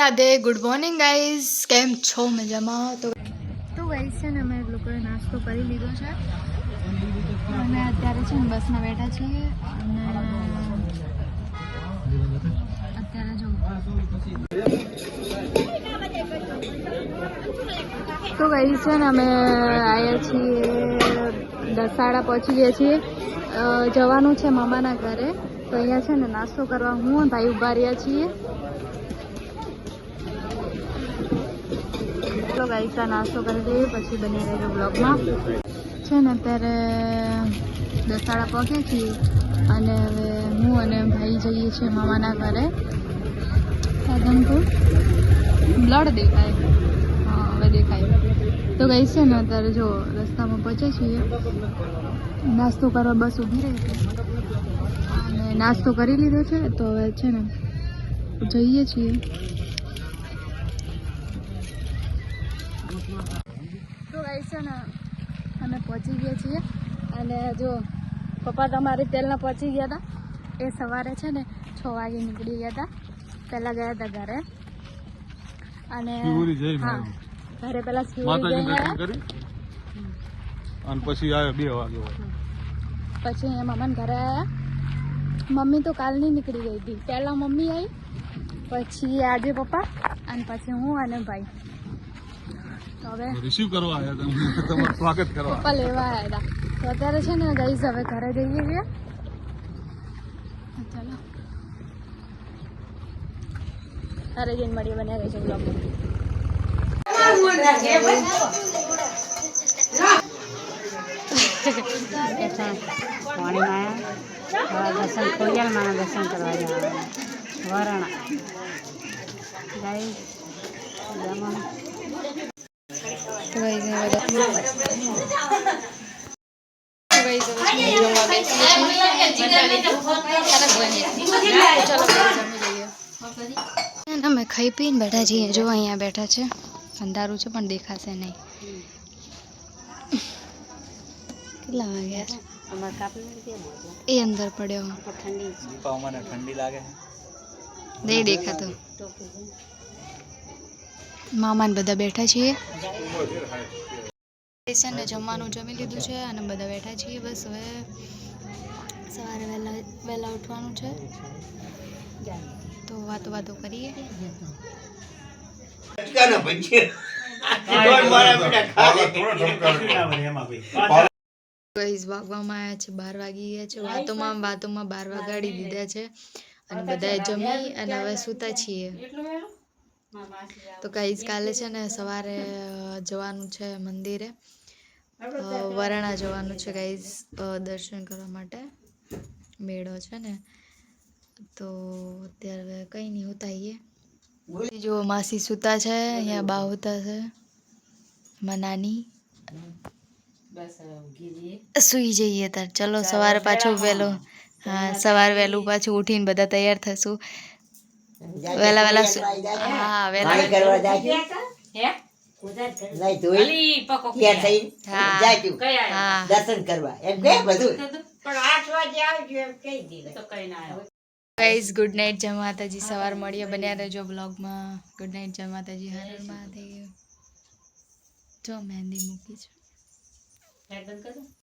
Radhe good morning guys, કેમ છો મજામાં? તો ગાઈઝ છે ને અમે લોકોએ નાસ્તો કરી લીધો છે. અમે અત્યારે છે ને બસમાં બેઠા છીએ અને અત્યારે જો તો ગાઈઝ છે ને અમે આવ્યા છીએ, દસાડા પહોંચી ગયા છીએ. જવાનું છે મામાના ઘરે, તો અહીંયા છે ને નાસ્તો કરવા હું ભાઈ ઊભા રહ્યા છીએ. તો ગાઈસ આ નાસ્તો કરી દઈએ, પછી બની રહેજો બ્લોગમાં. છે ને અત્યારે દસાડા પહોંચીએ છીએ અને હવે હું અને ભાઈ જઈએ છીએ મામાના ઘરે સાધનપુર. બ્લડ દેખાય, હા હવે દેખાય. તો ગાઈસ છે ને અત્યારે જો રસ્તામાં પહોંચે છીએ, નાસ્તો કરવા બસ ઊભી રહી છે અને નાસ્તો કરી લીધો છે. તો હવે છે ને જઈએ છીએ. તો ગાઈસ છે ને અમે પહોંચી ગયા છીએ અને જો પપ્પા તમારે તેલના પહોંચી ગયા હતા. એ સવારે છે ને 6 વાગે નીકળી ગયા હતા. પહેલાં ગયા હતા ઘરે અને હા ઘરે પહેલાં પછી આવ્યા 2 વાગે. પછી અહીંયા મામાને ઘરે આવ્યા. મમ્મી તો કાલની નીકળી ગઈ હતી. પહેલાં મમ્મી આવી, પછી આજે પપ્પા અને પછી હું અને ભાઈ. હવે રિસીવ કરવા આવ્યા હતા, તમારું સ્વાગત કરવા પપ્પા લેવા આવ્યા હતા. તો અત્યારે છે ને ગાઈસ હવે ઘરે જઈએ છીએ. ચાલો ઘરે જઈને મળીએ, બને રહેશે બ્લોગમાં. પાણીમાં દર્શન ખોડિયાલમાં દર્શન કરવા જવાના વરણા ગાઈસ જમવાનું. અમે ખાઈ પીને બેઠા છીએ. જો અહીંયા બેઠા છે, અંધારું છે પણ દેખાશે નહીં. કેટલા વાગ્યા છે? એ અંદર પડ્યો, ઠંડી લાગે નહીં દેખાતો. મામાને બધા બેઠા છીએ. ને જમવાનું જમી લીધું છે અને બધા બેઠા છીએ. બસ હવે સવારે વહેલા ઉઠવાનું છે, તો વાતો કરીએ. ગાઈસ વાગવામાં આવ્યા છે 12 વાગી ગયા છે. વાતોમાં 12 વાગાડી દીધા છે અને બધાએ જમી અને હવે સૂતા છીએ. તો ગાઈસ કાલે છે ને સવારે જવાનું છે મંદિરે, વરણા જવાનું છે ગાઈસ દર્શન કરવા માટે. મેળો છે ને, તો અત્યારે કંઈ નહીં હોતા. જો માસી સૂતા છે, અહીંયા બા હોતા છે, નાની સુઈ જઈએ તાર. ચલો સવારે પાછું વહેલું, હા સવારે વહેલું પાછું ઉઠીને બધા તૈયાર થશું. વહેલા હા વહેલા દર્શન કરવા એમ કે બધું. ગાઈસ ગુડ નાઇટ, જય માતાજી. સવાર મળીએ, બન્યા રહેજો બ્લોગમાં. ગુડ નાઇટ, જય માતાજી, હર હર મહાદેવ. જો મહેંદી મૂકી છે.